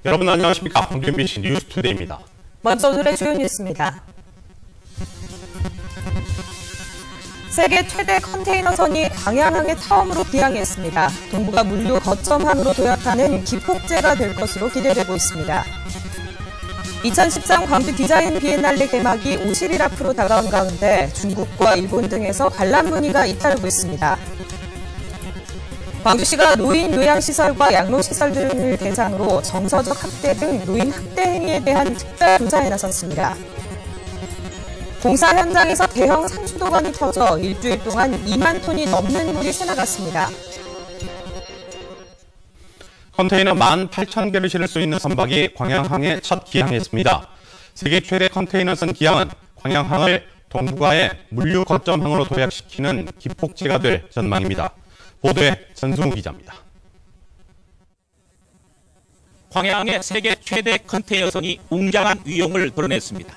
여러분 안녕하십니까? 황준빈씨 뉴스투데이입니다. 먼저 오늘의 주요 뉴스입니다. 세계 최대 컨테이너선이 광양항에 처음으로 귀향했습니다. 동부가 물류 거점항으로 도약하는 기폭제가 될 것으로 기대되고 있습니다. 2013 광주 디자인 비엔날레 개막이 50일 앞으로 다가온 가운데 중국과 일본 등에서 관람 문의가 잇따르고 있습니다. 광주시가 노인 요양시설과 양로시설 등을 대상으로 정서적 학대 등 노인 학대 행위에 대한 특별 조사에 나섰습니다. 공사 현장에서 대형 산수도관이 터져 일주일 동안 2만 톤이 넘는 물이 새나갔습니다. 컨테이너 18,000개를 실을 수 있는 선박이 광양항에 첫 기항했습니다. 세계 최대 컨테이너선 기항은 광양항을 동북아의 물류 거점항으로 도약시키는 기폭제가 될 전망입니다. 보도에 전승우 기자입니다. 광양항의 세계 최대 컨테이너선이 웅장한 위용을 드러냈습니다.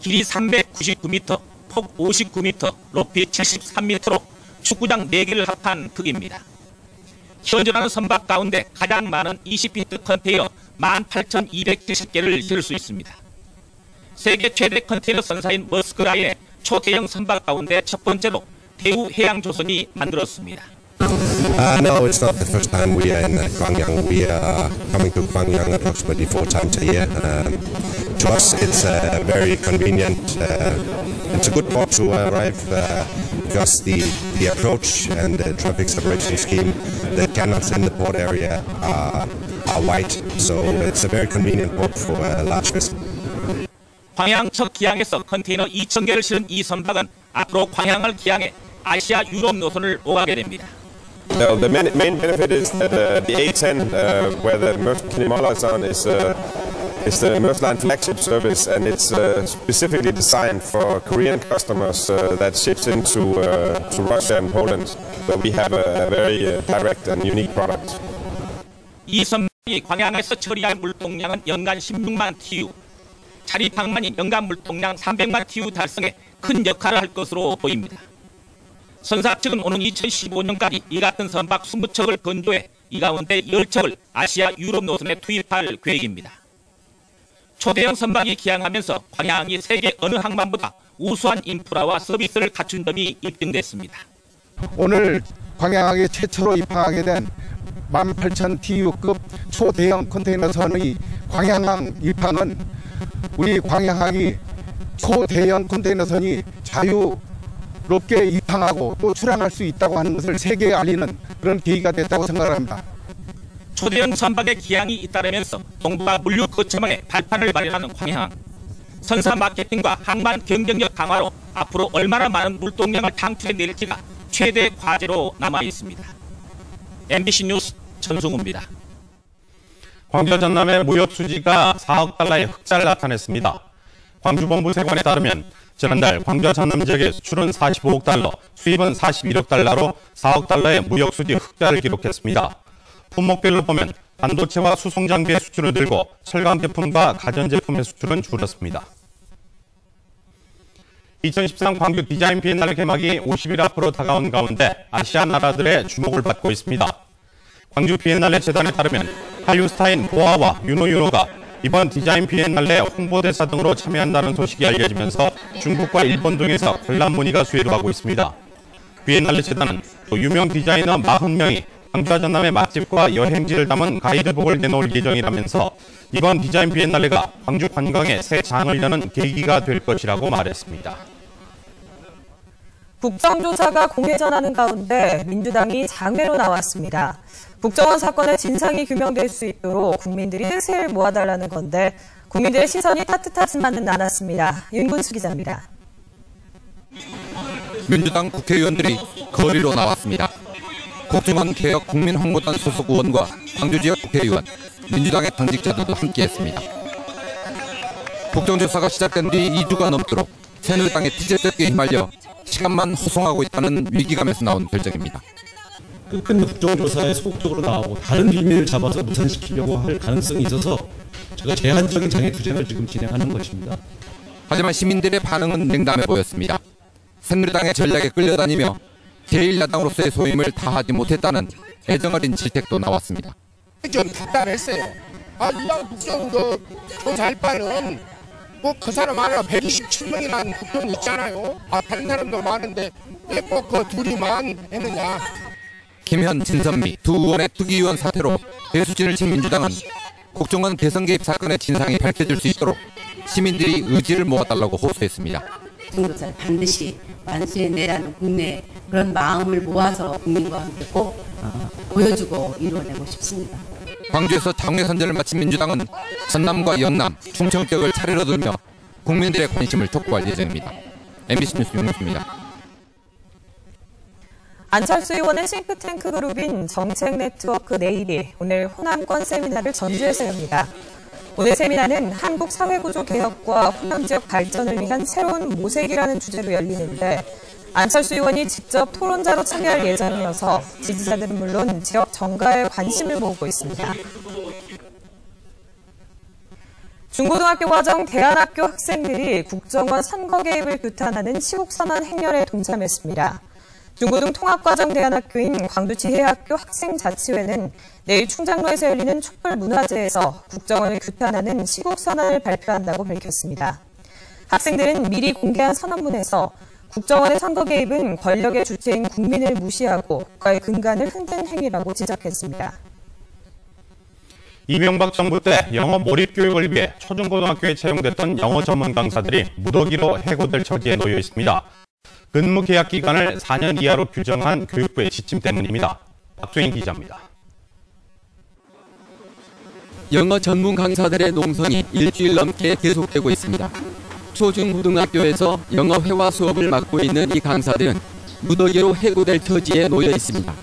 길이 399m, 폭 59m, 높이 73m로 축구장 4개를 합한 크기입니다. 현존하는 선박 가운데 가장 많은 20피트 컨테이너 18,270개를 실을 수 있습니다. 세계 최대 컨테이너 선사인 머스크라인의 초대형 선박 가운데 첫 번째로 대우해양조선이 만들었습니다. No, it's not the first time we are in Gwangyang. We are coming to Gwangyang approximately 4 times a year. To us, it's very convenient. It's a good port to arrive because the approach and the traffic separation scheme, the canals in the port area are wide. So it's a very convenient port for large vessels. 광양 첫 기항에서 컨테이너 2,000개를 실은 이 선박은 앞으로 광양을 기항해 아시아 유럽 노선을 오가게 됩니다. The main benefit is that the A10, where the Maersk Kinimala is on, is the Maersk Line flagship service, and it's specifically designed for Korean customers that ships into to Russia and Poland. So we have a very direct and unique product. 이 선박이 광양에서 처리할 물동량은 연간 16만 TU, 자립항만이 연간 물동량 300만 TU 달성에 큰 역할을 할 것으로 보입니다. 선사 측은 오는 2015년까지 이 같은 선박 20척을 건조해 이 가운데 10척을 아시아 유럽 노선에 투입할 계획입니다. 초대형 선박이 기항하면서 광양이 세계 어느 항만보다 우수한 인프라와 서비스를 갖춘 점이 입증됐습니다. 오늘 광양항에 최초로 입항하게 된 18,000 TU급 초대형 컨테이너선의 광양항 입항은 우리 광양항이 초대형 컨테이너선이 자유롭게 입항하고 또 출항할 수 있다고 하는 것을 세계에 알리는 그런 계기가 됐다고 생각합니다. 초대형 선박의 기항이 잇따르면서 동북아 물류 거점에 발판을 마련하는 광양. 선사 마케팅과 항만 경쟁력 강화로 앞으로 얼마나 많은 물동량을 창출해낼지가 최대 과제로 남아 있습니다. MBC 뉴스 전승우입니다. 광주 전남의 무역 수지가 4억 달러의 흑자를 나타냈습니다. 광주본부 세관에 따르면 지난달 광주 전남 지역의 수출은 45억 달러, 수입은 41억 달러로 4억 달러의 무역 수지 흑자를 기록했습니다. 품목별로 보면 반도체와 수송장비의 수출은 늘고 철강 제품과 가전제품의 수출은 줄었습니다. 2013 광주 디자인 비엔날레 개막이 50일 앞으로 다가온 가운데 아시아 나라들의 주목을 받고 있습니다. 광주 비엔날레 재단에 따르면 한류스타인 보아와 윤호가 이번 디자인 비엔날레 홍보대사 등으로 참여한다는 소식이 알려지면서 중국과 일본 등에서 관람 문의가 수요하고 있습니다. 비엔날레 재단은 또 유명 디자이너 40명이 광주 전남의 맛집과 여행지를 담은 가이드북을 내놓을 예정이라면서 이번 디자인 비엔날레가 광주 관광의 새 장을 여는 계기가 될 것이라고 말했습니다. 국정조사가 공회전하는 가운데 민주당이 장외로 나왔습니다. 국정원 사건의 진상이 규명될 수 있도록 국민들이 뜻을 모아달라는 건데 국민들의 시선이 따뜻하지만은 않았습니다. 윤군수 기자입니다. 민주당 국회의원들이 거리로 나왔습니다. 국정원 개혁 국민홍보단 소속 의원과 광주 지역 국회의원, 민주당의 당직자들도 함께했습니다. 국정조사가 시작된 뒤 2주가 넘도록 새누리당의 티제적에 휘말려 시간만 호송하고 있다는 위기감에서 나온 결정입니다. 끝끝내 국정조사에 소극적으로 나오고 다른 비밀을 잡아서 무산시키려고 할 가능성이 있어서 제가 제한적인 장애 투쟁을 지금 진행하는 것입니다. 하지만 시민들의 반응은 냉담해 보였습니다. 새누리당의 전략에 끌려다니며 제1야당으로서의 소임을 다하지 못했다는 애정어린 질책도 나왔습니다. 좀 답답했어요. 이양 국정 조사할 바는 그 사람 하나 127명이라는 국정이 있잖아요. 다른 사람도 많은데 왜 꼭 그 둘이만 했느냐. 김현, 진선미 두 의원의 특위위원 사태로 배수진을 친 민주당은 국정원 대선 개입 사건의 진상이 밝혀질 수 있도록 시민들이 의지를 모아달라고 호소했습니다. 국정조사를 반드시 완수해내라는 국민의 그런 마음을 모아서 국민과 함께 꼭 보여주고 이루어내고 싶습니다. 광주에서 장외선전을 마친 민주당은 전남과 영남, 충청 지역을 차례로 들며 국민들의 관심을 촉구할 예정입니다. MBC 뉴스 윤호수입니다. 안철수 의원의 싱크탱크 그룹인 정책네트워크 내일이 오늘 호남권 세미나를 전주에서 엽니다. 오늘 세미나는 한국 사회구조 개혁과 호남 지역 발전을 위한 새로운 모색이라는 주제로 열리는데 안철수 의원이 직접 토론자로 참여할 예정이어서 지지자들은 물론 지역 정가에 관심을 모으고 있습니다. 중고등학교 과정 대안학교 학생들이 국정원 선거 개입을 규탄하는 시국선언 행렬에 동참했습니다. 중고등 통합과정 대안학교인 광주지혜학교 학생자치회는 내일 충장로에서 열리는 촛불문화제에서 국정원을 규탄하는 시국선언을 발표한다고 밝혔습니다. 학생들은 미리 공개한 선언문에서 국정원의 선거 개입은 권력의 주체인 국민을 무시하고 국가의 근간을 흔든 행위라고 지적했습니다. 이명박 정부 때 영어 몰입 교육을 위해 초중고등학교에 채용됐던 영어 전문 강사들이 무더기로 해고될 처지에 놓여 있습니다. 근무 계약 기간을 4년 이하로 규정한 교육부의 지침 때문입니다. 박주인 기자입니다. 영어 전문 강사들의 농성이 일주일 넘게 계속되고 있습니다. 초중고등학교에서 영어 회화 수업을 맡고 있는 이 강사들은 무더기로 해고될 처지에 놓여 있습니다.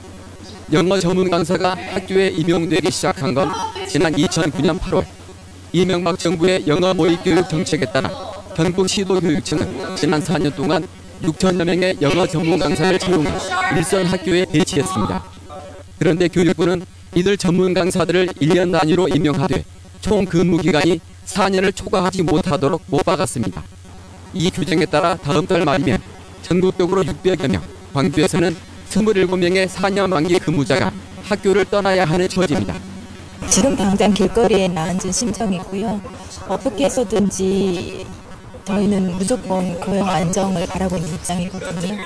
영어 전문 강사가 학교에 임용되기 시작한 건 지난 2009년 8월 이명박 정부의 영어 모의 교육 정책에 따라 전국 시도교육청은 지난 4년 동안 6천여 명의 영어 전문 강사를 채용해 일선 학교에 배치했습니다. 그런데 교육부는 이들 전문 강사들을 1년 단위로 임용하되 총 근무 기간이 4년을 초과하지 못하도록 못 박았습니다. 이 규정에 따라 다음 달 말이면 전국적으로 600여 명, 광주에서는 27명의 4년 만기 근무자가 학교를 떠나야 하는 처지입니다. 지금 당장 길거리에 나앉은 심정이고요. 어떻게 해서든지 저희는 무조건 고용 안정을 바라고 있는 입장이거든요.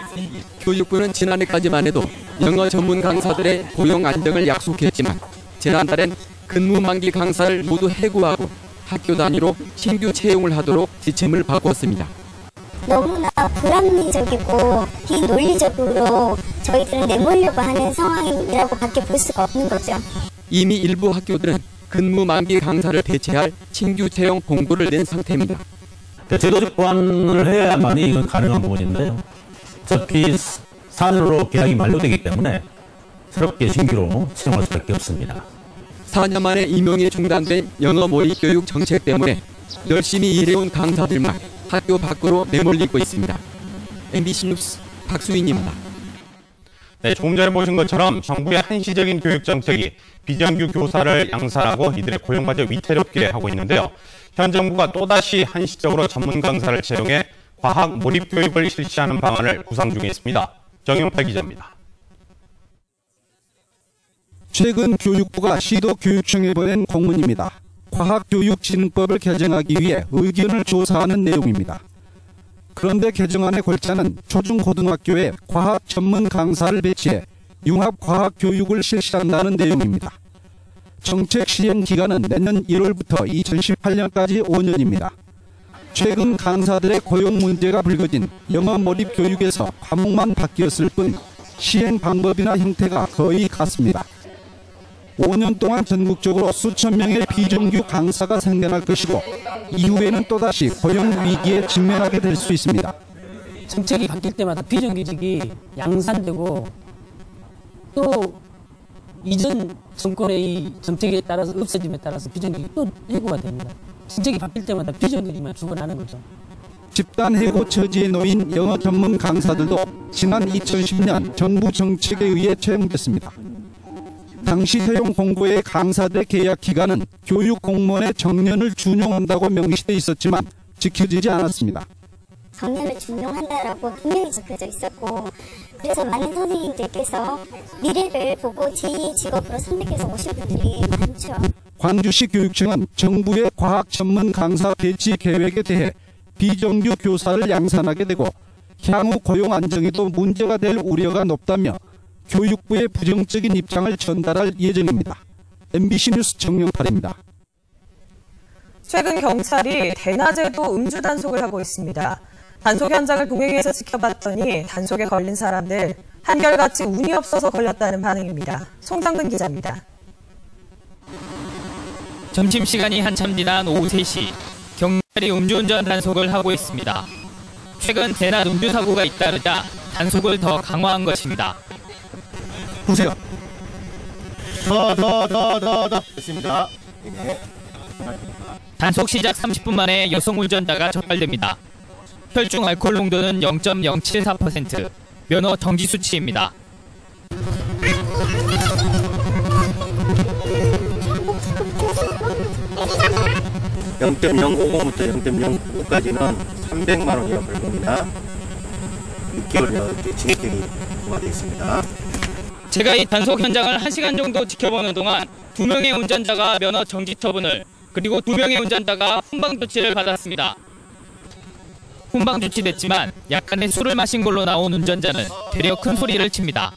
교육부는 지난해까지만 해도 영어 전문 강사들의 고용 안정을 약속했지만 지난달엔 근무 만기 강사를 모두 해고하고 학교 단위로 신규 채용을 하도록 지침을 바꿨습니다. 너무나 불합리적이고 비논리적으로 저희들은 내몰려고 하는 상황이라고 밖에 볼 수가 없는 거죠. 이미 일부 학교들은 근무 만기 강사를 배치할 신규 채용 공고를 낸 상태입니다. 제도적 보완을 해야만이 이건 가능한 부분인데요. 어차피 4년으로 계약이 만료되기 때문에 새롭게 신규로 채용할 수밖에 없습니다. 4년 만에 임용이 중단된 영어 모의 교육 정책 때문에 열심히 일해온 강사들만 학교 밖으로 내몰리고 있습니다. MBC 뉴스 박수인입니다. 네, 조금 전에 보신 것처럼 정부의 한시적인 교육 정책이 비정규 교사를 양산하고 이들의 고용과제 위태롭게 하고 있는데요. 현 정부가 또다시 한시적으로 전문 강사를 채용해 과학 몰입 교육을 실시하는 방안을 구상 중에 있습니다. 정영팔 기자입니다. 최근 교육부가 시도교육청에 보낸 공문입니다. 과학교육진흥법을 개정하기 위해 의견을 조사하는 내용입니다. 그런데 개정안의 골자는 초중고등학교에 과학 전문 강사를 배치해 융합과학교육을 실시한다는 내용입니다. 정책 시행 기간은 내년 1월부터 2018년까지 5년입니다. 최근 강사들의 고용 문제가 불거진 영어 몰입 교육에서 과목만 바뀌었을 뿐 시행 방법이나 형태가 거의 같습니다. 5년 동안 전국적으로 수천 명의 비정규 강사가 생겨날 것이고 이후에는 또다시 고용 위기에 직면하게 될 수 있습니다. 정책이 바뀔 때마다 비정규직이 양산되고 또 이전 정권의 이 정책에 따라서 없어짐에 따라서 비정규직이 또 해고가 됩니다. 정책이 바뀔 때마다 비정규직만 죽어나는 거죠. 집단 해고 처지에 놓인 영어 전문 강사들도 지난 2010년 정부 정책에 의해 채용됐습니다. 당시 채용 공고의 강사들의 계약 기간은 교육 공무원의 정년을 준용한다고 명시돼 있었지만 지켜지지 않았습니다. 정년을 준용한다라고 분명히 적혀져 있었고, 그래서 많은 선생님들께서 미래를 보고 제2의 직업으로 선택해서 오신 분들이 많죠. 광주시 교육청은 정부의 과학 전문 강사 배치 계획에 대해 비정규 교사를 양산하게 되고 향후 고용 안정에도 문제가 될 우려가 높다며 교육부의 부정적인 입장을 전달할 예정입니다. MBC 뉴스 정영팔입니다. 최근 경찰이 대낮에도 음주 단속을 하고 있습니다. 단속 현장을 동행해서 지켜봤더니 단속에 걸린 사람들 한결같이 운이 없어서 걸렸다는 반응입니다. 송상근 기자입니다. 점심시간이 한참 지난 오후 3시, 경찰이 음주운전 단속을 하고 있습니다. 최근 대낮 음주사고가 잇따르자 단속을 더 강화한 것입니다. 보세요. 더 됐습니다. 단속 시작 30분 만에 여성 운전자가 적발됩니다. 혈중 알코올 농도는 0.074%, 면허 정지 수치입니다. 0.050부터 0.095까지는 300만 원이라 벌금입니다. 6개월 징역형이 부과되어 있습니다. 제가 이 단속 현장을 1시간 정도 지켜보는 동안 2명의 운전자가 면허 정지 처분을, 그리고 2명의 운전자가 훈방 조치를 받았습니다. 훈방 조치됐지만 약간의 술을 마신 걸로 나온 운전자는 되려 큰 소리를 칩니다.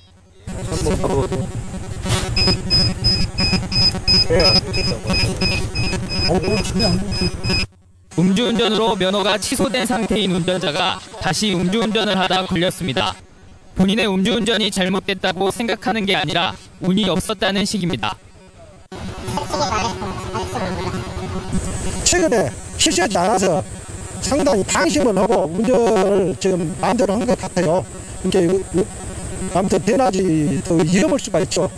음주운전으로 면허가 취소된 상태인 운전자가 다시 음주운전을 하다 걸렸습니다. 본인의 음주운전이 잘못됐다고 생각하는 게 아니라 운이 없었다는 식입니다. 최근에 실시하지 않아서 상당히 방심을 하고 운전을 지금 마음대로 한 것 같아요. 그러니까 아무튼 대낮이 더 위험할 수가 있죠.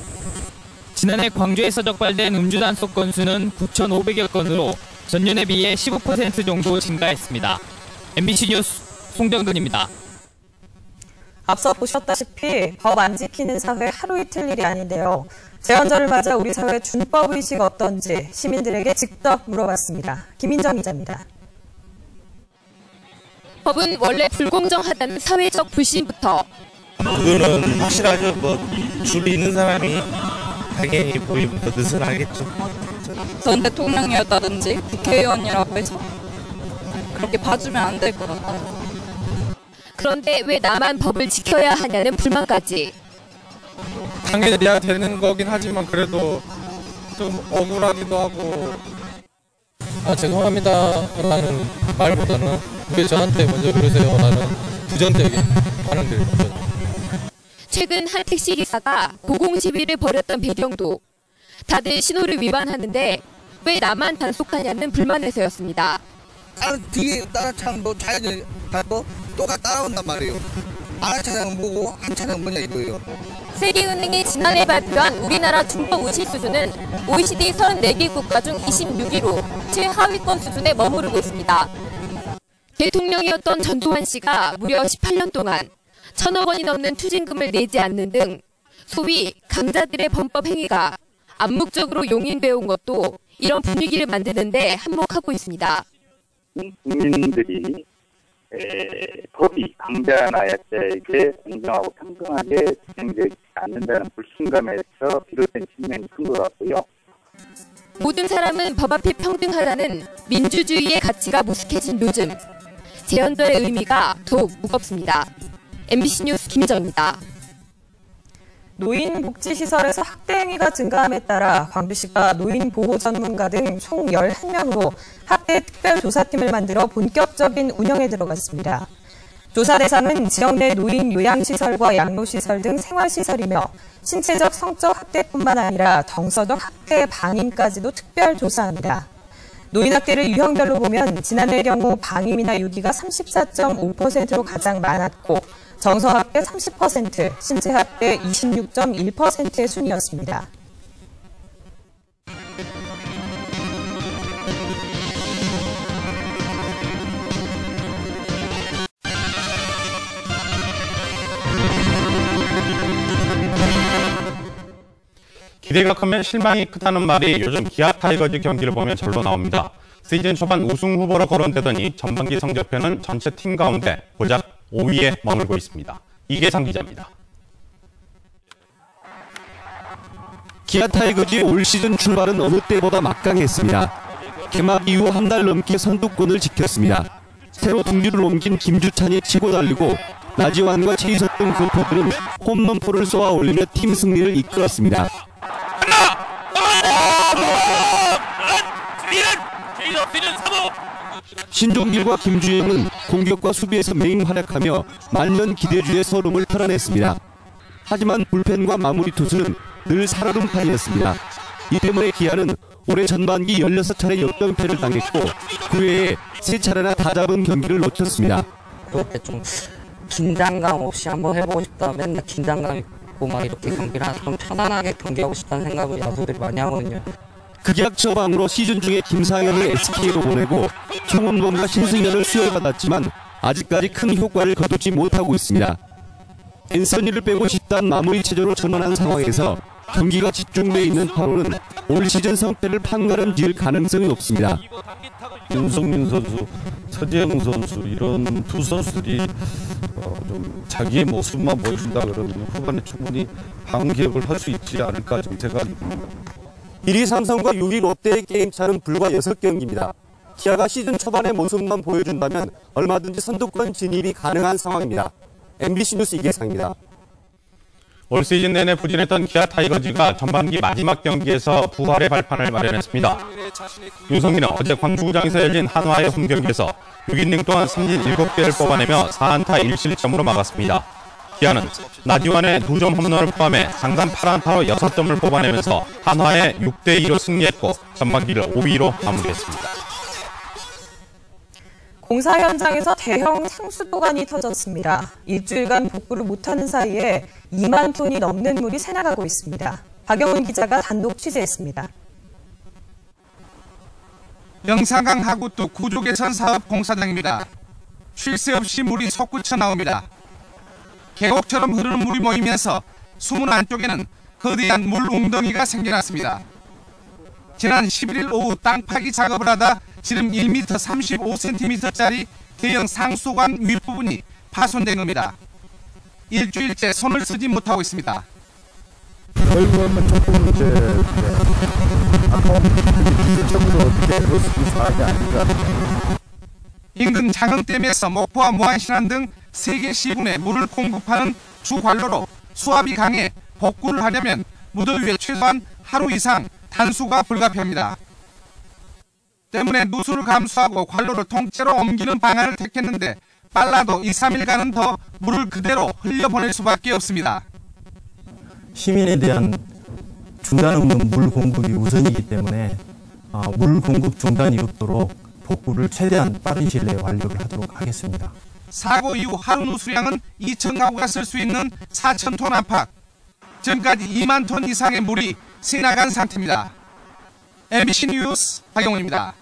지난해 광주에서 적발된 음주 단속 건수는 9,500여 건으로 전년에 비해 15% 정도 증가했습니다. MBC 뉴스 송정근입니다. 앞서 보셨다시피 법 안 지키는 사회 하루 이틀 일이 아닌데요. 재헌절을 맞아 우리 사회 준법 의식 어떤지 시민들에게 직접 물어봤습니다. 김인정 기자입니다. 법은 원래 불공정하다는 사회적 불신부터 그거는 확실하죠. 줄이 있는 사람이 당연히 보이부터 뜻을 하겠죠. 전 대통령이었다든지 국회의원이라고 해서 그렇게 봐주면 안 될 것 같아요. 그런데 왜 나만 법을 지켜야 하냐는 불만까지. 당연히 되는 거긴 하지만 그래도 좀 억울하기도 하고. 죄송합니다 라는 말보다는 왜 저한테 먼저 그러세요 라는 부정적인 반응들이 있죠. 최근 한 택시기사가 고공시비를 벌였던 배경도 다들 신호를 위반하는데 왜 나만 단속하냐는 불만에서였습니다. 뒤에 다른 차는 자연히 또가 따라온단 말이에요. 아는 차량은 뭐고 한 차량은 뭐냐 이거예요. 세계은행이 지난해 발표한 우리나라 준법 의식 수준은 OECD 34개 국가 중 26위로 최하위권 수준에 머무르고 있습니다. 대통령이었던 전두환 씨가 무려 18년 동안 1,000억 원이 넘는 추징금을 내지 않는 등 소위 강자들의 범법 행위가 암묵적으로 용인되어 온 것도 이런 분위기를 만드는 데 한몫하고 있습니다. 국민들이 법이 강자나약자에게 공정하고 평등하게 집행되지 않는다는 불신감에서 비롯된 측면이 큰 것 같고요. 모든 사람은 법 앞에 평등하다는 민주주의의 가치가 무식해진 요즘, 재헌절의 의미가 더욱 무겁습니다. MBC 뉴스 김정입니다. 노인복지시설에서 학대 행위가 증가함에 따라 광주시가 노인보호 전문가 등 총 11명으로 학대 특별조사팀을 만들어 본격적인 운영에 들어갔습니다. 조사 대상은 지역 내 노인 요양시설과 양로시설 등 생활시설이며 신체적 성적 학대뿐만 아니라 정서적 학대 방임까지도 특별 조사합니다. 노인 학대를 유형별로 보면 지난해의 경우 방임이나 유기가 34.5%로 가장 많았고 정서학대 30%, 신체학대 26.1%의 순이었습니다. 기대가 크면 실망이 크다는 말이 요즘 기아 타이거즈 경기를 보면 절로 나옵니다. 시즌 초반 우승 후보로 거론되더니 전반기 성적표는 전체 팀 가운데 고작 5위에 머물고 있습니다. 이계상 기자입니다. 기아 타이거즈의 올 시즌 출발은 어느 때보다 막강했습니다. 개막 이후 한 달 넘게 선두권을 지켰습니다. 새로 동주를 옮긴 김주찬이 치고 달리고 나지완과 최희선 등 골퍼들은 홈런포를 쏘아 올리며 팀 승리를 이끌었습니다. 신종길과 김주영은 공격과 수비에서 맹활약하며 만년 기대주의 서름을 털어냈습니다. 하지만 불펜과 마무리 투수는 늘 살아둔 판이었습니다. 이 때문에 기아는 올해 전반기 16차례 역전패를 당했고 그 외에 3차례나 다 잡은 경기를 놓쳤습니다. 그렇게 좀 긴장감 없이 한번 해보고 싶다. 맨날 긴장감 있고 막 이렇게 경기를 하서 좀 편안하게 경기하고 싶다는 생각을 야수들이 많이 하거든요. 극약 처방으로 시즌 중에 김상현을 SK로 보내고 송은범과 신승현을 수혈받았지만 아직까지 큰 효과를 거두지 못하고 있습니다. 앤서니를 빼고 집단 마무리 체제로 전환한 상황에서 경기가 집중돼 있는 8월은 올 시즌 성패를 판가름 지을 가능성이 높습니다. 윤석민 선수, 서재영 선수 이런 두 선수들이 좀 자기의 모습만 보여준다 그러면 후반에 충분히 반격을 할 수 있지 않을까 좀 생각합니다. 1위 삼성과 6위 롯데의 게임차는 불과 6경기입니다. 기아가 시즌 초반의 모습만 보여준다면 얼마든지 선두권 진입이 가능한 상황입니다. MBC 뉴스 이계상입니다. 올 시즌 내내 부진했던 기아 타이거즈가 전반기 마지막 경기에서 부활의 발판을 마련했습니다. 윤성민은 어제 광주구장에서 열린 한화의 홈경기에서 6이닝 동안 삼진 7개를 뽑아내며 4안타 1실점으로 막았습니다. 기아는 나지완의 2점 홈런을 포함해 상단 8안타로 6점을 뽑아내면서 한화에 6대2로 승리했고 전반기를 5위로 마무리했습니다. 공사 현장에서 대형 상수도관이 터졌습니다. 일주일간 복구를 못하는 사이에 2만 톤이 넘는 물이 새나가고 있습니다. 박영훈 기자가 단독 취재했습니다. 영산강 하구도 구조개선 사업 공사장입니다. 쉴 새 없이 물이 솟구쳐 나옵니다. 계곡처럼 흐르는 물이 모이면서 수문 안쪽에는 거대한 물 웅덩이가 생겨났습니다. 지난 11일 오후 땅 파기 작업을 하다 지름 1m 35cm짜리 대형 상수관 윗부분이 파손된 겁니다. 일주일째 손을 쓰지 못하고 있습니다. 결국은 조금 이제 기술적으로 사업이 아닌가. 인근 장흥댐에서 목포와 무안신안 등 3개 시군에 물을 공급하는 주 관로로 수압이 강해 복구를 하려면 무더위에 최소한 하루 이상 단수가 불가피합니다. 때문에 누수를 감수하고 관로를 통째로 옮기는 방안을 택했는데 빨라도 2, 3일간은 더 물을 그대로 흘려보낼 수밖에 없습니다. 시민에 대한 중단 없는 물 공급이 우선이기 때문에 물 공급 중단이 없도록 복구를 최대한 빠른 시일 내에 완료를 하도록 하겠습니다. 사고 이후 하루 누수량은 2천 가구가 쓸 수 있는 4,000톤 안팎, 지금까지 2만 톤 이상의 물이 새나간 상태입니다. MBC 뉴스 박영훈입니다.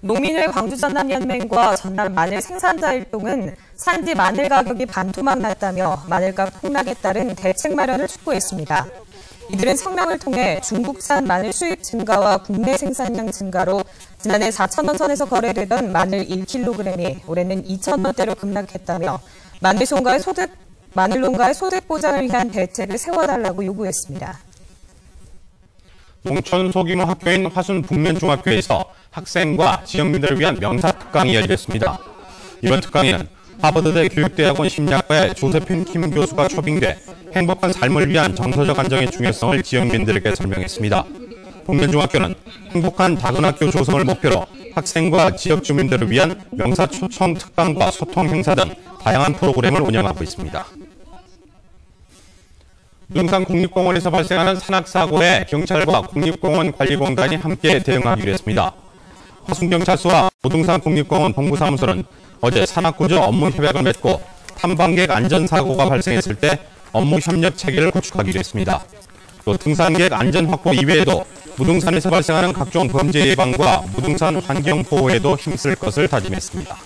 농민회 광주전남연맹과 전남 마늘 생산자일동은 산지 마늘 가격이 반토막 났다며 마늘값 폭락에 따른 대책 마련을 촉구했습니다. 이들은 성명을 통해 중국산 마늘 수입 증가와 국내 생산량 증가로 지난해 4,000원 선에서 거래되던 마늘 1kg이 올해는 2,000원대로 급락했다며 마늘 농가의 소득 보장을 위한 대책을 세워달라고 요구했습니다. 농촌 소규모 학교인 화순 북면중학교에서 학생과 지역민들을 위한 명사특강이 열렸습니다. 이번 특강에는 하버드대 교육대학원 심리학과의 조세핀 킴 교수가 초빙돼 행복한 삶을 위한 정서적 안정의 중요성을 지역민들에게 설명했습니다. 북면중학교는 행복한 작은 학교 조성을 목표로 학생과 지역 주민들을 위한 명사 초청 특강과 소통 행사 등 다양한 프로그램을 운영하고 있습니다. 무등산 국립공원에서 발생하는 산악사고에 경찰과 국립공원 관리공단이 함께 대응하기로 했습니다. 화순경찰서와 무등산 국립공원 본부사무소는 어제 산악구조 업무 협약을 맺고 탐방객 안전사고가 발생했을 때 업무 협력 체계를 구축하기로 했습니다. 또 등산객 안전 확보 이외에도 무등산에서 발생하는 각종 범죄 예방과 무등산 환경 보호에도 힘쓸 것을 다짐했습니다.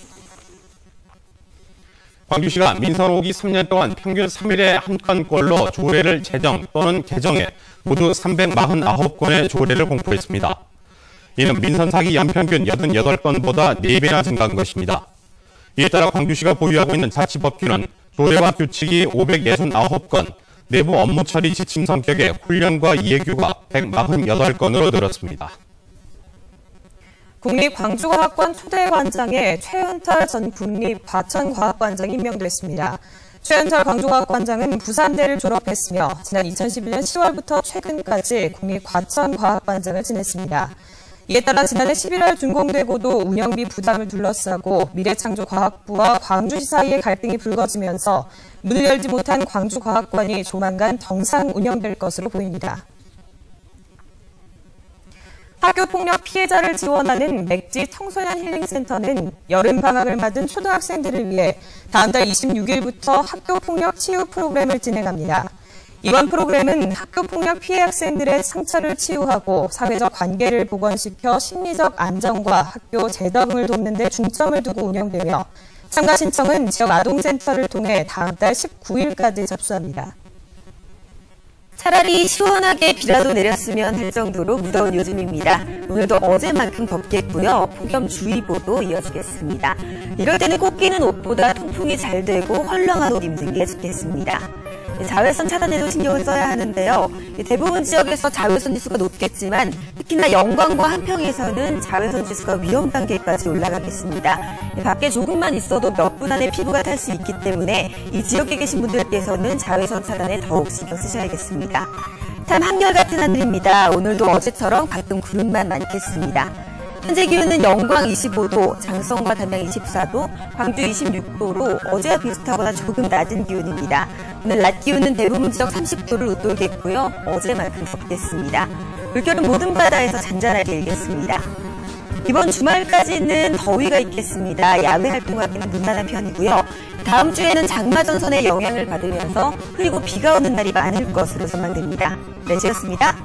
광주시가 민선 5기 3년 동안 평균 3일에 한 건꼴로 조례를 제정 또는 개정해 모두 349건의 조례를 공포했습니다. 이는 민선 사기 연평균 88건보다 4배나 증가한 것입니다. 이에 따라 광주시가 보유하고 있는 자치법규는 조례와 규칙이 569건, 내부 업무 처리 지침 성격의 훈련과 이해규가 148건으로 늘었습니다. 국립광주과학관 초대관장에 최은철 전 국립과천과학관장이 임명됐습니다. 최은철 광주과학관장은 부산대를 졸업했으며 지난 2011년 10월부터 최근까지 국립과천과학관장을 지냈습니다. 이에 따라 지난해 11월 준공되고도 운영비 부담을 둘러싸고 미래창조과학부와 광주시 사이의 갈등이 불거지면서 문을 열지 못한 광주과학관이 조만간 정상 운영될 것으로 보입니다. 학교폭력 피해자를 지원하는 맥지 청소년 힐링센터는 여름방학을 맞은 초등학생들을 위해 다음 달 26일부터 학교폭력 치유 프로그램을 진행합니다. 이번 프로그램은 학교폭력 피해 학생들의 상처를 치유하고 사회적 관계를 복원시켜 심리적 안정과 학교 재덕응을 돕는 데 중점을 두고 운영되며 참가 신청은 지역 아동센터를 통해 다음 달 19일까지 접수합니다. 차라리 시원하게 비라도 내렸으면 할 정도로 무더운 요즘입니다. 오늘도 어제만큼 덥겠고요. 폭염주의보도 이어지겠습니다. 이럴 때는 꼭 끼는 옷보다 통풍이 잘 되고 헐렁한 옷 입는 게 좋겠습니다. 자외선 차단에도 신경을 써야 하는데요. 대부분 지역에서 자외선 지수가 높겠지만 특히나 영광과 한평에서는 자외선 지수가 위험 단계까지 올라가겠습니다. 밖에 조금만 있어도 몇 분 안에 피부가 탈 수 있기 때문에 이 지역에 계신 분들께서는 자외선 차단에 더욱 신경 쓰셔야겠습니다. 참 한결같은 하늘입니다. 오늘도 어제처럼 가끔 구름만 많겠습니다. 현재 기온은 영광 25도, 장성과 담양 24도, 광주 26도로 어제와 비슷하거나 조금 낮은 기온입니다. 오늘 낮 기온은 대부분 지역 30도를 웃돌겠고요. 어제만큼 덥겠습니다. 물결은 모든 바다에서 잔잔하게 일겠습니다. 이번 주말까지는 더위가 있겠습니다. 야외 활동하기는 무난한 편이고요. 다음 주에는 장마전선의 영향을 받으면서 흐리고 비가 오는 날이 많을 것으로 전망됩니다. 날씨였습니다.